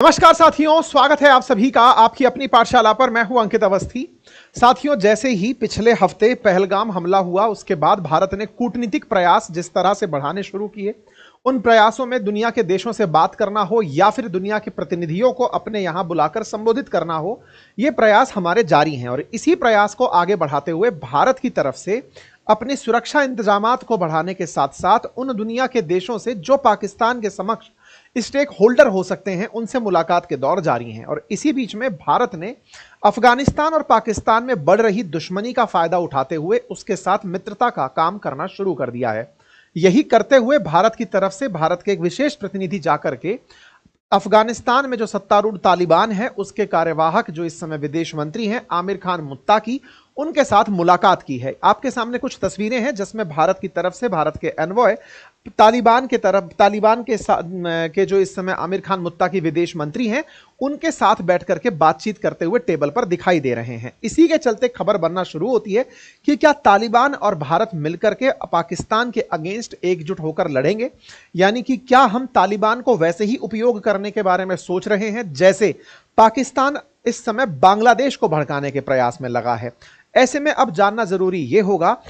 नमस्कार साथियों, स्वागत है आप सभी का आपकी अपनी पाठशाला पर। मैं हूं अंकित अवस्थी। साथियों, जैसे ही पिछले हफ्ते पहलगाम हमला हुआ, उसके बाद भारत ने कूटनीतिक प्रयास जिस तरह से बढ़ाने शुरू किए, उन प्रयासों में दुनिया के देशों से बात करना हो या फिर दुनिया के प्रतिनिधियों को अपने यहां बुलाकर संबोधित करना हो, ये प्रयास हमारे जारी हैं। और इसी प्रयास को आगे बढ़ाते हुए भारत की तरफ से अपने सुरक्षा इंतजामात को बढ़ाने के साथ साथ उन दुनिया के देशों से जो पाकिस्तान के समक्ष स्टेक होल्डर हो सकते हैं, उनसे मुलाकात के दौर जारी हैं। और इसी बीच में भारत ने अफगानिस्तान और पाकिस्तान में बढ़ रही दुश्मनी का फायदा उठाते हुए उसके साथ मित्रता का काम करना शुरू कर दिया है। यही करते हुए भारत की तरफ से भारत के एक विशेष प्रतिनिधि जाकर के अफगानिस्तान में जो सत्तारूढ़ तालिबान है, उसके कार्यवाहक जो इस समय विदेश मंत्री हैं आमिर खान मुत्ताकी, उनके साथ मुलाकात की है। आपके सामने कुछ तस्वीरें हैं जिसमें भारत की तरफ से भारत के एनवॉय तालिबान के जो इस समय आमिर खान मुत्ताकी विदेश मंत्री हैं, उनके साथ बैठ करके बातचीत करते हुए टेबल पर दिखाई दे रहे हैं। इसी के चलते खबर बनना शुरू होती है कि क्या तालिबान और भारत मिलकर के पाकिस्तान के अगेंस्ट एकजुट होकर लड़ेंगे, यानी कि क्या हम तालिबान को वैसे ही उपयोग करने के बारे में सोच रहे हैं जैसे पाकिस्तान इस समय बांग्लादेश को भड़काने के प्रयास में लगा है। ऐसे में अब जानना जरूरी यह होगा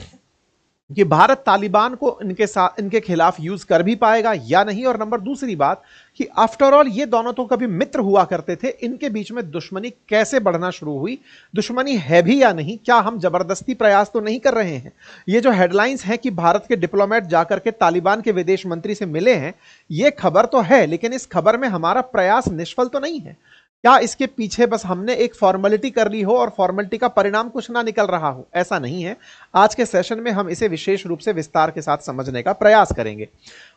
कि भारत तालिबान को इनके खिलाफ यूज कर भी पाएगा या नहीं। और नंबर दूसरी बात कि आफ्टर ऑल ये दोनों तो कभी मित्र हुआ करते थे, इनके बीच में दुश्मनी कैसे बढ़ना शुरू हुई, दुश्मनी है भी या नहीं, क्या हम जबरदस्ती प्रयास तो नहीं कर रहे हैं। ये जो हेडलाइंस है कि भारत के डिप्लोमेट जाकर के तालिबान के विदेश मंत्री से मिले हैं, ये खबर तो है, लेकिन इस खबर में हमारा प्रयास निष्फल तो नहीं है। क्या इसके पीछे बस हमने एक फॉर्मेलिटी कर ली हो और फॉर्मेलिटी का परिणाम कुछ ना निकल रहा हो? ऐसा नहीं है। आज के सेशन में हम इसे विशेष रूप से विस्तार के साथ समझने का प्रयास करेंगे।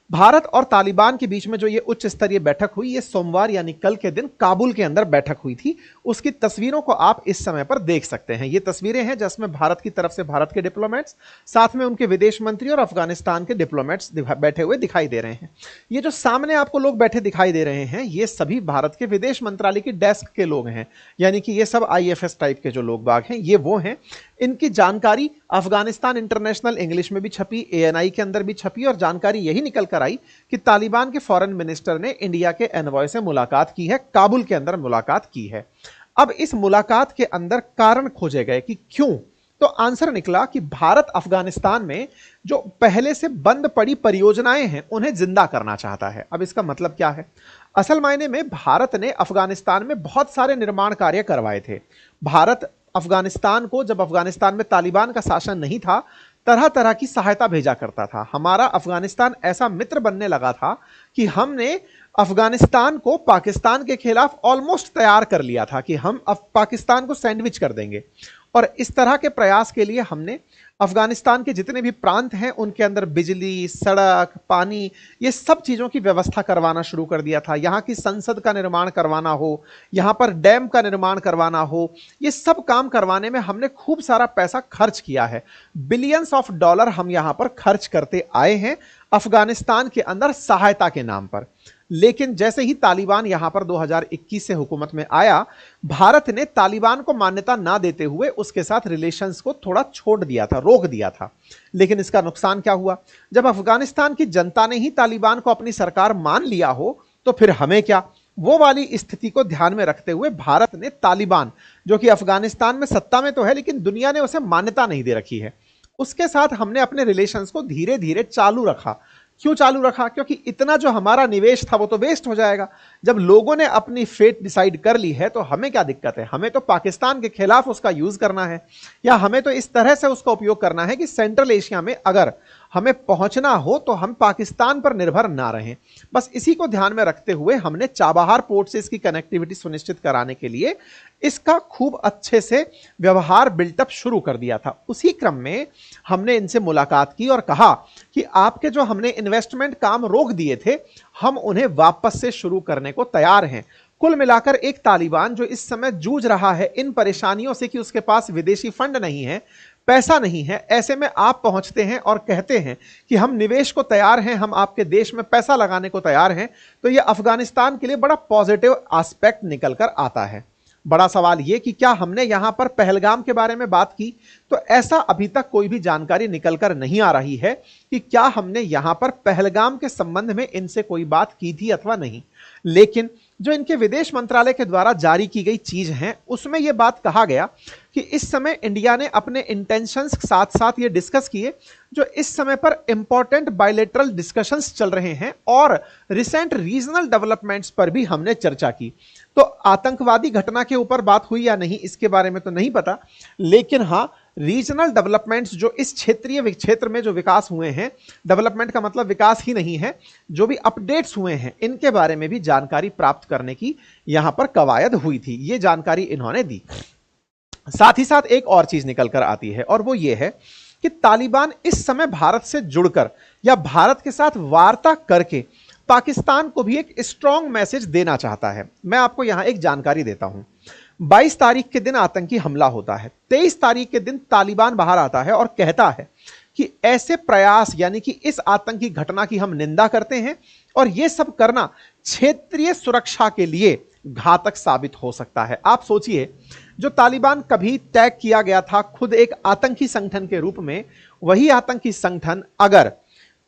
भारत और तालिबान के बीच में जो ये उच्च स्तरीय बैठक हुई, ये सोमवार यानी कल के दिन काबुल के अंदर बैठक हुई थी। उसकी तस्वीरों को आप इस समय पर देख सकते हैं। ये तस्वीरें हैं जिसमें भारत की तरफ से भारत के डिप्लोमेट्स, साथ में उनके विदेश मंत्री और अफगानिस्तान के डिप्लोमेट्स बैठे हुए दिखाई दे रहे हैं। ये जो सामने आपको लोग बैठे दिखाई दे रहे हैं, ये सभी भारत के विदेश मंत्रालय की डेस्क के लोग हैं, यानी कि ये सब IFS टाइप के जो लोग बाग हैं, ये वो हैं। इनकी जानकारी अफगानिस्तान इंटरनेशनल इंग्लिश में भी छपी, ANI के अंदर भी छपी, और जानकारी यही निकल कर आई कि तालिबान के फॉरेन मिनिस्टर ने इंडिया के एनवॉय से मुलाकात की है, काबुल के अंदर मुलाकात की है। अब इस मुलाकात के अंदर कारण खोजे गए कि क्यों, तो आंसर निकला कि भारत अफगानिस्तान में जो पहले से बंद पड़ी परियोजनाएं हैं, उन्हें जिंदा करना चाहता है। अब इसका मतलब क्या है? असल मायने में भारत ने अफगानिस्तान में बहुत सारे निर्माण कार्य करवाए थे। भारत अफगानिस्तान को, जब अफगानिस्तान में तालिबान का शासन नहीं था, तरह तरह की सहायता भेजा करता था। हमारा अफगानिस्तान ऐसा मित्र बनने लगा था कि हमने अफगानिस्तान को पाकिस्तान के खिलाफ ऑलमोस्ट तैयार कर लिया था कि हम अब पाकिस्तान को सैंडविच कर देंगे। और इस तरह के प्रयास के लिए हमने अफगानिस्तान के जितने भी प्रांत हैं, उनके अंदर बिजली, सड़क, पानी, ये सब चीज़ों की व्यवस्था करवाना शुरू कर दिया था। यहाँ की संसद का निर्माण करवाना हो, यहाँ पर डैम का निर्माण करवाना हो, ये सब काम करवाने में हमने खूब सारा पैसा खर्च किया है। बिलियंस ऑफ डॉलर हम यहाँ पर खर्च करते आए हैं अफगानिस्तान के अंदर सहायता के नाम पर। लेकिन जैसे ही तालिबान यहां पर 2021 से हुकूमत में आया, भारत ने तालिबान को मान्यता ना देते हुए उसके साथ रिलेशंस को थोड़ा छोड़ दिया था, रोक दिया था। लेकिन इसका नुकसान क्या हुआ? जब अफगानिस्तान की जनता ने ही तालिबान को अपनी सरकार मान लिया हो, तो फिर हमें क्या? वो वाली स्थिति को ध्यान में रखते हुए भारत ने तालिबान, जो कि अफगानिस्तान में सत्ता में तो है लेकिन दुनिया ने उसे मान्यता नहीं दे रखी है, उसके साथ हमने अपने रिलेशंस को धीरे धीरे चालू रखा। क्यों चालू रखा? क्योंकि इतना जो हमारा निवेश था वो तो वेस्ट हो जाएगा। जब लोगों ने अपनी फेट डिसाइड कर ली है, तो हमें क्या दिक्कत है? हमें तो पाकिस्तान के खिलाफ उसका यूज करना है, या हमें तो इस तरह से उसका उपयोग करना है कि सेंट्रल एशिया में अगर हमें पहुंचना हो तो हम पाकिस्तान पर निर्भर ना रहें। बस इसी को ध्यान में रखते हुए हमने चाबहार पोर्ट से इसकी कनेक्टिविटी सुनिश्चित कराने के लिए इसका खूब अच्छे से व्यवहार बिल्टअप शुरू कर दिया था। उसी क्रम में हमने इनसे मुलाकात की और कहा कि आपके जो हमने इन्वेस्टमेंट काम रोक दिए थे, हम उन्हें वापस से शुरू करने को तैयार हैं। कुल मिलाकर एक तालिबान जो इस समय जूझ रहा है इन परेशानियों से कि उसके पास विदेशी फंड नहीं है, पैसा नहीं है, ऐसे में आप पहुंचते हैं और कहते हैं कि हम निवेश को तैयार हैं, हम आपके देश में पैसा लगाने को तैयार हैं, तो यह अफगानिस्तान के लिए बड़ा पॉजिटिव एस्पेक्ट निकल कर आता है। बड़ा सवाल यह कि क्या हमने यहां पर पहलगाम के बारे में बात की, तो ऐसा अभी तक कोई भी जानकारी निकल कर नहीं आ रही है कि क्या हमने यहां पर पहलगाम के संबंध में इनसे कोई बात की थी अथवा नहीं। लेकिन जो इनके विदेश मंत्रालय के द्वारा जारी की गई चीज है उसमें यह बात कहा गया कि इस समय इंडिया ने अपने इंटेंशंस साथ साथ ये डिस्कस किए जो इस समय पर इंपॉर्टेंट बायलैटरल डिस्कशंस चल रहे हैं और रिसेंट रीजनल डेवलपमेंट्स पर भी हमने चर्चा की। तो आतंकवादी घटना के ऊपर बात हुई या नहीं इसके बारे में तो नहीं पता, लेकिन हां रीजनल डेवलपमेंट्स जो इस क्षेत्रीय क्षेत्र में जो विकास हुए हैं, डेवलपमेंट का मतलब विकास ही नहीं है, जो भी अपडेट्स हुए हैं इनके बारे में भी जानकारी प्राप्त करने की यहां पर कवायद हुई थी। ये जानकारी इन्होंने दी। साथ ही साथ एक और चीज निकल कर आती है और वो ये है कि तालिबान इस समय भारत से जुड़कर या भारत के साथ वार्ता करके पाकिस्तान को भी एक स्ट्रॉन्ग मैसेज देना चाहता है। मैं आपको यहां एक जानकारी देता हूं। 22 तारीख के दिन आतंकी हमला होता है, 23 तारीख के दिन तालिबान बाहर आता है और कहता है कि ऐसे प्रयास यानी कि इस आतंकी घटना की हम निंदा करते हैं और यह सब करना क्षेत्रीय सुरक्षा के लिए घातक साबित हो सकता है। आप सोचिए, जो तालिबान कभी टैग किया गया था खुद एक आतंकी संगठन के रूप में, वही आतंकी संगठन अगर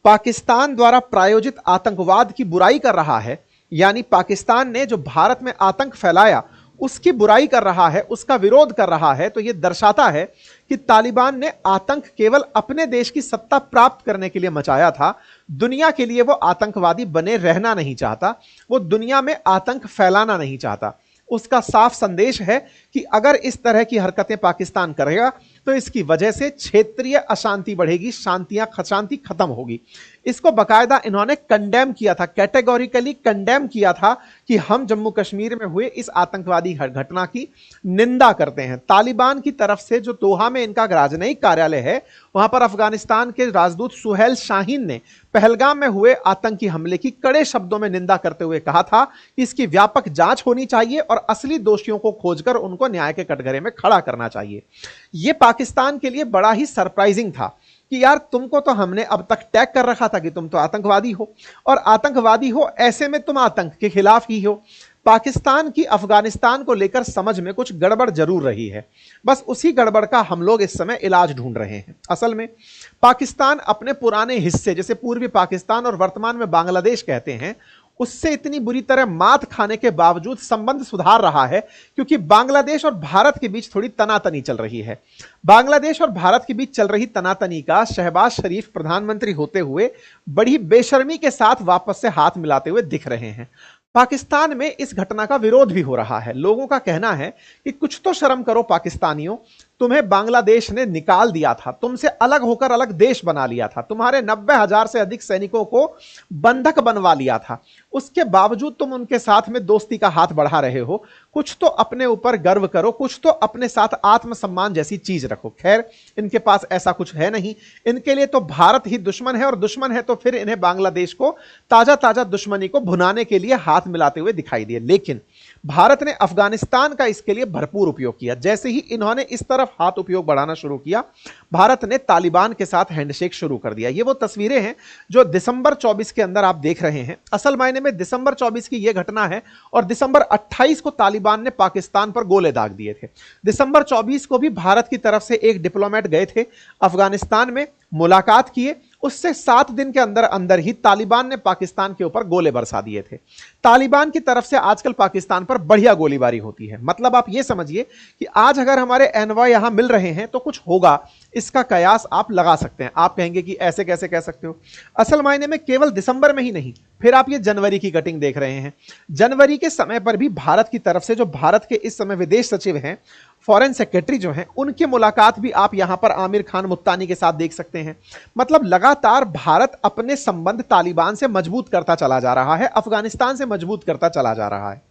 पाकिस्तान द्वारा प्रायोजित आतंकवाद की बुराई कर रहा है, यानी पाकिस्तान ने जो भारत में आतंक फैलाया उसकी बुराई कर रहा है, उसका विरोध कर रहा है, तो यह दर्शाता है कि तालिबान ने आतंक केवल अपने देश की सत्ता प्राप्त करने के लिए मचाया था। दुनिया के लिए वो आतंकवादी बने रहना नहीं चाहता, वो दुनिया में आतंक फैलाना नहीं चाहता। उसका साफ संदेश है कि अगर इस तरह की हरकतें पाकिस्तान करेगा तो इसकी वजह से क्षेत्रीय अशांति बढ़ेगी, शांति खत्म होगी। इसको बकायदा इन्होंने कंडेम किया था, कैटेगोरिकली कंडेम किया था कि हम जम्मू कश्मीर में हुए इस आतंकवादी घटना की निंदा करते हैं। तालिबान की तरफ से जो दोहा में इनका राजनयिक कार्यालय है, वहां पर अफगानिस्तान के राजदूत सुहेल शाहीन ने पहलगाम में हुए आतंकी हमले की कड़े शब्दों में निंदा करते हुए कहा था कि इसकी व्यापक जांच होनी चाहिए और असली दोषियों को खोजकर उनको न्याय के कटघरे में खड़ा करना चाहिए। यह पाकिस्तान के लिए बड़ा ही सरप्राइजिंग था कि यार तुमको तो हमने अब तक टैग कर रखा था कि तुम तो आतंकवादी हो, और आतंकवादी हो ऐसे में तुम आतंक के खिलाफ ही हो। पाकिस्तान की अफगानिस्तान को लेकर समझ में कुछ गड़बड़ जरूर रही है, बस उसी गड़बड़ का हम लोग इस समय इलाज ढूंढ रहे हैं। असल में पाकिस्तान अपने पुराने हिस्से जैसे पूर्वी पाकिस्तान और वर्तमान में बांग्लादेश कहते हैं, उससे इतनी बुरी तरह मात खाने के बावजूद संबंध सुधार रहा है, क्योंकि बांग्लादेश और भारत के बीच थोड़ी तनातनी चल रही है। बांग्लादेश और भारत के बीच चल रही तनातनी का शहबाज शरीफ प्रधानमंत्री होते हुए बड़ी बेशर्मी के साथ वापस से हाथ मिलाते हुए दिख रहे हैं। पाकिस्तान में इस घटना का विरोध भी हो रहा है। लोगों का कहना है कि कुछ तो शर्म करो पाकिस्तानियों, तुम्हें बांग्लादेश ने निकाल दिया था, तुमसे अलग होकर अलग देश बना लिया था, तुम्हारे 90,000 से अधिक सैनिकों को बंधक बनवा लिया था, उसके बावजूद तुम उनके साथ में दोस्ती का हाथ बढ़ा रहे हो। कुछ तो अपने ऊपर गर्व करो, कुछ तो अपने साथ आत्मसम्मान जैसी चीज रखो। खैर, इनके पास ऐसा कुछ है नहीं। इनके लिए तो भारत ही दुश्मन है, और दुश्मन है तो फिर इन्हें बांग्लादेश को ताजा ताजा दुश्मनी को भुनाने के लिए हाथ मिलाते हुए दिखाई दिए। लेकिन भारत ने अफगानिस्तान का इसके लिए भरपूर उपयोग किया। जैसे ही इन्होंने इस तरफ हाथ उपयोग बढ़ाना शुरू किया, भारत ने तालिबान के साथ हैंडशेक शुरू कर दिया। ये वो तस्वीरें हैं जो दिसंबर 24 के अंदर आप देख रहे हैं। असल मायने में दिसंबर 24 की यह घटना है, और दिसंबर 28 को तालिबान ने पाकिस्तान पर गोले दाग दिए थे। दिसंबर 24 को भी भारत की तरफ से एक डिप्लोमेट गए थे अफगानिस्तान में, मुलाकात किए। उससे 7 दिन के अंदर अंदर ही तालिबान ने पाकिस्तान के ऊपर गोले बरसा दिए थे। तालिबान की तरफ से आजकल पाकिस्तान पर बढ़िया गोलीबारी होती है। मतलब आप ये समझिए कि आज अगर हमारे एनवॉय यहां मिल रहे हैं तो कुछ होगा, इसका कयास आप लगा सकते हैं। आप कहेंगे कि ऐसे कैसे कह सकते हो? असल मायने में केवल दिसंबर में ही नहीं, फिर आप ये जनवरी की कटिंग देख रहे हैं। जनवरी के समय पर भी भारत की तरफ से जो भारत के इस समय विदेश सचिव हैं, फॉरेन सेक्रेटरी जो हैं, उनकी मुलाकात भी आप यहां पर आमिर खान मुत्तानी के साथ देख सकते हैं। मतलब लगातार भारत अपने संबंध तालिबान से मजबूत करता चला जा रहा है, अफगानिस्तान से मजबूत करता चला जा रहा है।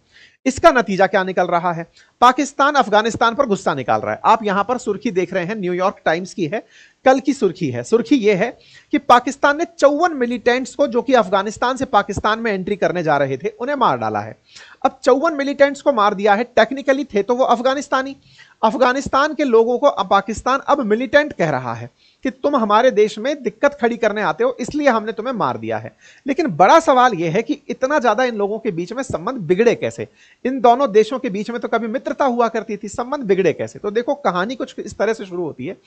इसका नतीजा क्या निकल रहा है? पाकिस्तान अफगानिस्तान पर गुस्सा निकाल रहा है। आप यहां पर सुर्खी देख रहे हैं, न्यूयॉर्क टाइम्स की है, कल की सुर्खी है। सुर्खी यह है कि पाकिस्तान ने 54 मिलिटेंट्स को, जो कि अफगानिस्तान से पाकिस्तान में एंट्री करने जा रहे थे, उन्हें मार डाला है। अब 54 मिलिटेंट्स को मार दिया है। टेक्निकली थे तो वो अफगानिस्तानी। अफगानिस्तान के लोगों को अब पाकिस्तान अब मिलिटेंट कह रहा है कि तुम हमारे देश में दिक्कत खड़ी करने आते हो, इसलिए हमने तुम्हें मार दिया है। लेकिन बड़ा सवाल यह है कि इतना ज्यादा इन लोगों के बीच में संबंध बिगड़े कैसे? इन दोनों देशों के बीच में तो कभी मित्रता हुआ करती थी, संबंध बिगड़े कैसे? तो देखो, कहानी कुछ इस तरह से शुरू होती है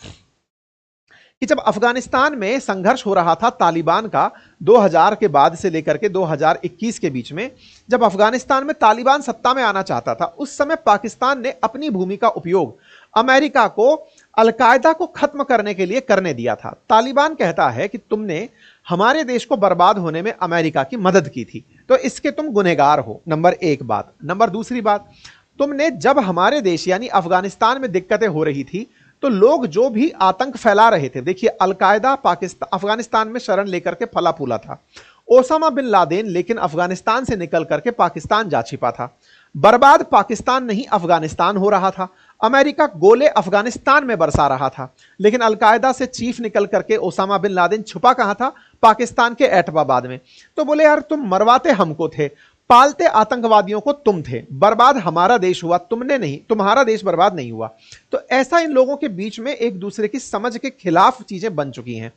कि जब अफगानिस्तान में संघर्ष हो रहा था तालिबान का 2000 के बाद से लेकर के 2021 के बीच में, जब अफगानिस्तान में तालिबान सत्ता में आना चाहता था, उस समय पाकिस्तान ने अपनी भूमि का उपयोग अमेरिका को अलकायदा को खत्म करने के लिए करने दिया था। तालिबान कहता है कि तुमने हमारे देश को बर्बाद होने में अमेरिका की मदद की थी, तो इसके तुम गुनहगार हो। नंबर एक बात। नंबर दूसरी बात, तुमने जब हमारे देश यानी अफगानिस्तान में दिक्कतें हो रही थी तो लोग जो भी आतंक फैला रहे थे, देखिए अलकायदा पाकिस्तान अफगानिस्तान में शरण लेकर के फला फूला था। ओसामा बिन लादेन लेकिन अफगानिस्तान से निकल करके पाकिस्तान जा छिपा था। बर्बाद पाकिस्तान नहीं अफगानिस्तान हो रहा था। अमेरिका गोले अफगानिस्तान में बरसा रहा था, लेकिन अलकायदा से चीफ निकल करके ओसामा बिन लादेन छुपा कहां था? पाकिस्तान के एटबाबाद में। तो बोले यार तुम मरवाते हमको थे, पालते आतंकवादियों को तुम थे, बर्बाद हमारा देश हुआ, तुमने नहीं, तुम्हारा देश बर्बाद नहीं हुआ। तो ऐसा इन लोगों के बीच में एक दूसरे की समझ के खिलाफ चीजें बन चुकी हैं।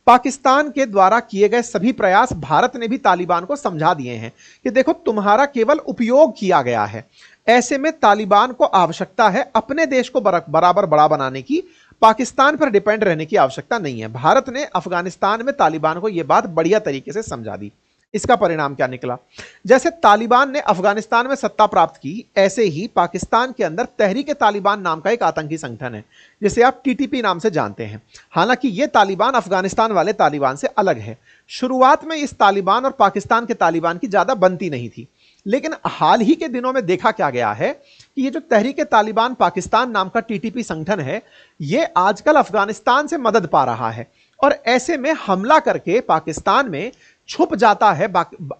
पाकिस्तान के द्वारा किए गए सभी प्रयास भारत ने भी तालिबान को समझा दिए हैं कि देखो तुम्हारा केवल उपयोग किया गया है। ऐसे में तालिबान को आवश्यकता है अपने देश को बराबर बड़ा बनाने की, पाकिस्तान पर डिपेंड रहने की आवश्यकता नहीं है। भारत ने अफगानिस्तान में तालिबान को यह बात बढ़िया तरीके से समझा दी। इसका परिणाम क्या निकला? जैसे तालिबान ने अफगानिस्तान में सत्ता प्राप्त की, ऐसे ही पाकिस्तान के अंदर तहरीक-ए-तालिबान नाम का एक आतंकी संगठन है, जिसे आप टीटीपी नाम से जानते हैं। हालांकि यह तालिबान अफगानिस्तान वाले तालिबान से अलग है। शुरुआत में इस तालिबान और पाकिस्तान के तालिबान की ज्यादा बनती नहीं थी, लेकिन हाल ही के दिनों में देखा क्या गया है कि ये जो तहरीक-ए-तालिबान पाकिस्तान नाम का टीटीपी संगठन है, ये आजकल अफगानिस्तान से मदद पा रहा है और ऐसे में हमला करके पाकिस्तान में छुप जाता है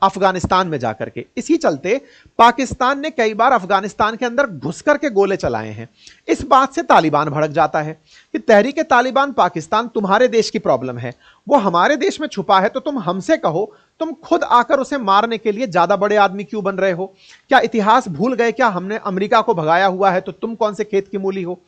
अफगानिस्तान में जाकर के। इसी चलते पाकिस्तान ने कई बार अफगानिस्तान के अंदर घुस करके गोले चलाए हैं। इस बात से तालिबान भड़क जाता है कि तहरीक-ए-तालिबान पाकिस्तान तुम्हारे देश की प्रॉब्लम है, वो हमारे देश में छुपा है, तो तुम हमसे कहो, तुम खुद आकर उसे मारने के लिए ज्यादा बड़े आदमी क्यों बन रहे हो? क्या इतिहास भूल गए? क्या हमने अमेरिका को भगाया हुआ है तो तुम कौन से खेत की मूली हो?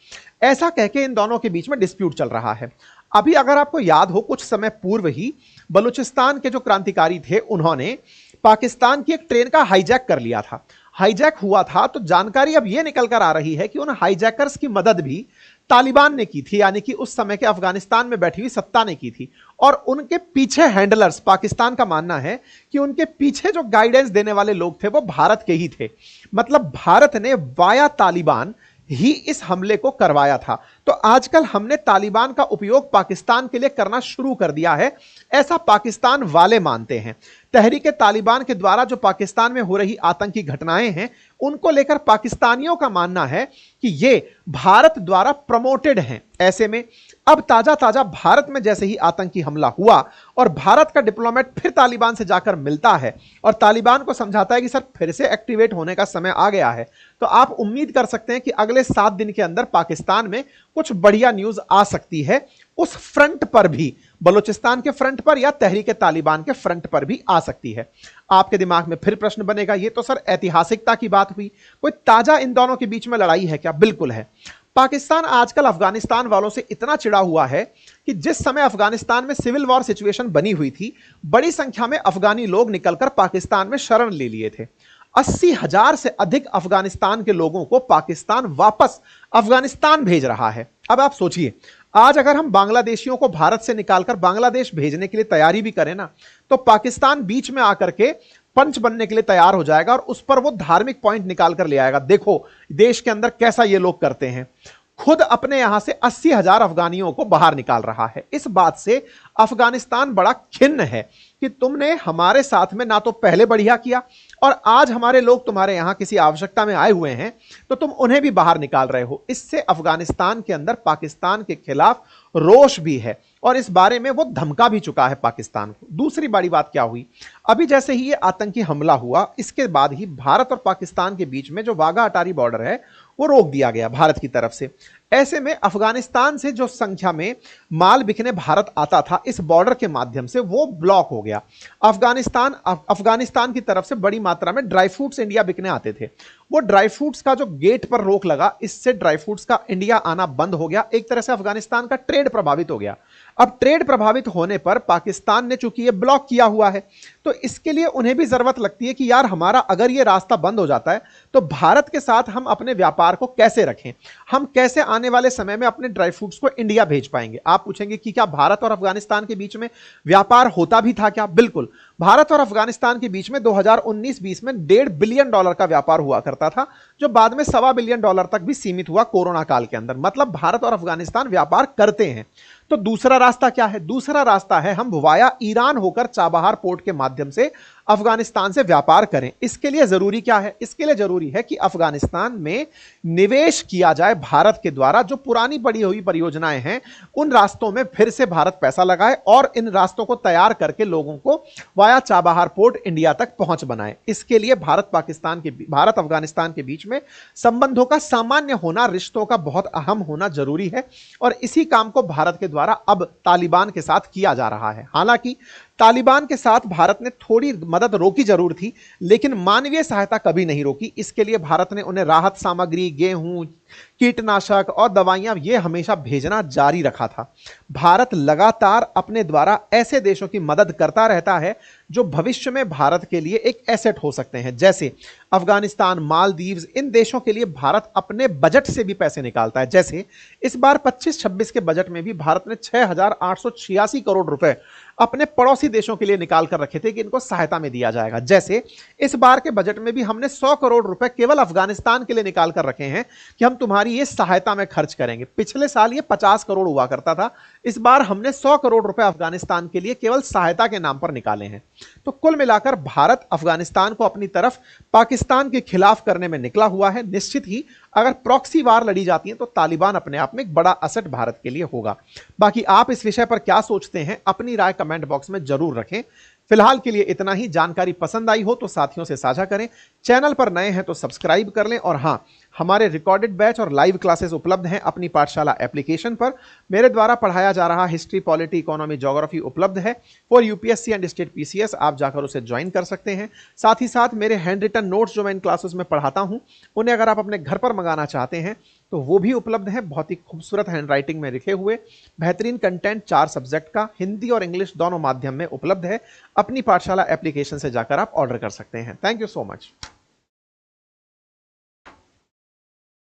ऐसा कहके इन दोनों के बीच में डिस्प्यूट चल रहा है। अभी अगर आपको याद हो, कुछ समय पूर्व ही बलूचिस्तान के जो क्रांतिकारी थे, उन्होंने पाकिस्तान की एक ट्रेन का हाईजैक कर लिया था। हाईजैक हुआ था तो जानकारी अब यह निकल कर आ रही है कि उन हाईजैकर्स की मदद भी तालिबान ने की थी, यानी कि उस समय के अफगानिस्तान में बैठी हुई सत्ता ने की थी। और उनके पीछे हैंडलर्स, पाकिस्तान का मानना है कि उनके पीछे जो गाइडेंस देने वाले लोग थे वो भारत के ही थे। मतलब भारत ने वाया तालिबान ही इस हमले को करवाया था। तो आजकल हमने तालिबान का उपयोग पाकिस्तान के लिए करना शुरू कर दिया है, ऐसा पाकिस्तान वाले मानते हैं। तहरीक-ए-तालिबान के द्वारा जो पाकिस्तान में हो रही आतंकी घटनाएं हैं, उनको लेकर पाकिस्तानियों का मानना है कि ये भारत द्वारा प्रमोटेड हैं। ऐसे में अब ताजा ताजा भारत में जैसे ही आतंकी हमला हुआ और भारत का डिप्लोमेट फिर तालिबान से जाकर मिलता है और तालिबान को समझाता है कि सर फिर से एक्टिवेट होने का समय आ गया है, तो आप उम्मीद कर सकते हैं कि अगले 7 दिन के अंदर पाकिस्तान में कुछ बढ़िया न्यूज आ सकती है। उस फ्रंट पर भी, बलूचिस्तान के फ्रंट पर या तहरीक-ए-तालिबान के फ्रंट पर भी आ सकती है। आपके दिमाग में फिर प्रश्न बनेगा, ये तो सर ऐतिहासिकता की बात हुई, कोई ताजा इन दोनों के बीच में लड़ाई है क्या? बिल्कुल है। पाकिस्तान आजकल अफगानिस्तान वालों से इतना चिढ़ा हुआ है कि जिस समय अफगानिस्तान में सिविल वॉर सिचुएशन बनी हुई थी, बड़ी संख्या में अफगानी लोग निकलकर पाकिस्तान में शरण ले लिए थे। 80,000 से अधिक अफगानिस्तान के लोगों को पाकिस्तान वापस अफगानिस्तान भेज रहा है। अब आप सोचिए, आज अगर हम बांग्लादेशियों को भारत से निकालकर बांग्लादेश भेजने के लिए तैयारी भी करें ना, तो पाकिस्तान बीच में आकर के पंच बनने के लिए तैयार हो जाएगा और उस पर वो धार्मिक पॉइंट निकाल कर ले आएगा। देखो देश के अंदर कैसा ये लोग करते हैं, खुद अपने यहां से 80,000 अफगानियों को बाहर निकाल रहा है। इस बात से अफगानिस्तान बड़ा खिन्न है कि तुमने हमारे साथ में ना तो पहले बढ़िया किया और आज हमारे लोग तुम्हारे यहां किसी आवश्यकता में आए हुए हैं तो तुम उन्हें भी बाहर निकाल रहे हो। इससे अफगानिस्तान के अंदर पाकिस्तान के खिलाफ रोष भी है और इस बारे में वो धमका भी चुका है पाकिस्तान को। दूसरी बड़ी बात क्या हुई, अभी जैसे ही ये आतंकी हमला हुआ, इसके बाद ही भारत और पाकिस्तान के बीच में जो वाघा अटारी बॉर्डर है वो रोक दिया गया भारत की तरफ से। ऐसे में अफगानिस्तान से जो संख्या में माल बिकने भारत आता था इस बॉर्डर के माध्यम से वो ब्लॉक हो गया। अफगानिस्तान की तरफ से बड़ी मात्रा में ड्राई फ्रूट्स इंडिया बिकने आते थे। वो ड्राई फ्रूट्स का जो गेट पर रोक लगा, इससे ड्राई फ्रूट्स का इंडिया आना बंद हो गया। एक तरह से अफगानिस्तान का ट्रेड प्रभावित हो गया। अब ट्रेड प्रभावित होने पर पाकिस्तान ने चूंकि ये ब्लॉक किया हुआ है तो इसके लिए उन्हें भी जरूरत लगती है कि यार हमारा अगर ये रास्ता बंद हो जाता है तो भारत के साथ हम अपने व्यापार को कैसे रखें, हम कैसे आने आने वाले समय में अपने ड्राई फ्रूट्स को इंडिया भेज पाएंगे। आप पूछेंगे कि क्या भारत और अफगानिस्तान के बीच में व्यापार होता भी था क्या? बिल्कुल, भारत और अफगानिस्तान के बीच में 2019-20 में $1.5 बिलियन का व्यापार हुआ करता था, जो बाद में $1.25 बिलियन तक भी सीमित हुआ कोरोना काल के अंदर। मतलब भारत और अफगानिस्तान व्यापार करते हैं। तो दूसरा रास्ता क्या है? दूसरा रास्ता है हम वाया ईरान होकर चाबहार पोर्ट के माध्यम से अफगानिस्तान से व्यापार करें। इसके लिए जरूरी क्या है? इसके लिए जरूरी है कि अफगानिस्तान में निवेश किया जाए भारत के द्वारा। जो पुरानी पड़ी हुई परियोजनाएं हैं उन रास्तों में फिर से भारत पैसा लगाए और इन रास्तों को तैयार करके लोगों को वाया चाबहार पोर्ट इंडिया तक पहुंच बनाए। इसके लिए भारत अफगानिस्तान के बीच में संबंधों का सामान्य होना, रिश्तों का बहुत अहम होना जरूरी है और इसी काम को भारत के द्वारा अब तालिबान के साथ किया जा रहा है। हालांकि तालिबान के साथ भारत ने थोड़ी मदद रोकी जरूर थी, लेकिन मानवीय सहायता कभी नहीं रोकी। इसके लिए भारत ने उन्हें राहत सामग्री, गेहूं, कीटनाशक और दवाइयां ये हमेशा भेजना जारी रखा था। भारत लगातार अपने द्वारा ऐसे देशों की मदद करता रहता है जो भविष्य में भारत के लिए एक एसेट हो सकते हैं, जैसे अफगानिस्तान, मालदीव्स। इन देशों के लिए भारत अपने बजट से भी पैसे निकालता है। जैसे इस बार 25-26 के बजट में भी भारत ने 6,886 करोड़ रुपए अपने पड़ोसी देशों के लिए निकाल कर रखे थे कि इनको सहायता में दिया जाएगा। जैसे इस बार के बजट में भी हमने 100 करोड़ रुपए केवल अफगानिस्तान के लिए निकाल कर रखे हैं कि हम तुम्हारी ये सहायता में खर्च करेंगे। पिछले साल ये 50 करोड़ हुआ करता था, इस बार हमने 100 करोड़ रुपए अफगानिस्तान के लिए केवल सहायता के नाम पर निकाले हैं। तो कुल मिलाकर भारत अफगानिस्तान को अपनी तरफ पाकिस्तान के खिलाफ करने में निकला हुआ है। निश्चित ही अगर प्रॉक्सी वार लड़ी जाती है तो तालिबान अपने आप में एक बड़ा असर भारत के लिए होगा। बाकी आप इस विषय पर क्या सोचते हैं, अपनी राय कमेंट बॉक्स में जरूर रखें। फिलहाल के लिए इतना ही। जानकारी पसंद आई हो तो साथियों से साझा करें। चैनल पर नए हैं तो सब्सक्राइब कर लें। और हां, हमारे रिकॉर्डेड बैच और लाइव क्लासेस उपलब्ध हैं अपनी पाठशाला एप्लीकेशन पर। मेरे द्वारा पढ़ाया जा रहा हिस्ट्री, पॉलिटी, इकोनॉमी, ज्योग्राफी उपलब्ध है for UPSC and state PCS. आप जाकर उसे ज्वाइन कर सकते हैं। साथ ही साथ मेरे हैंड रिटन नोट्स जो मैं इन क्लासेस में पढ़ाता हूं, उन्हें अगर आप अपने घर पर मंगाना चाहते हैं तो वो भी उपलब्ध है। बहुत ही खूबसूरत हैंड राइटिंग में लिखे हुए बेहतरीन कंटेंट 4 सब्जेक्ट का हिंदी और इंग्लिश दोनों माध्यम में उपलब्ध है। अपनी पाठशाला एप्लीकेशन से जाकर आप ऑर्डर कर सकते हैं। Thank you so much.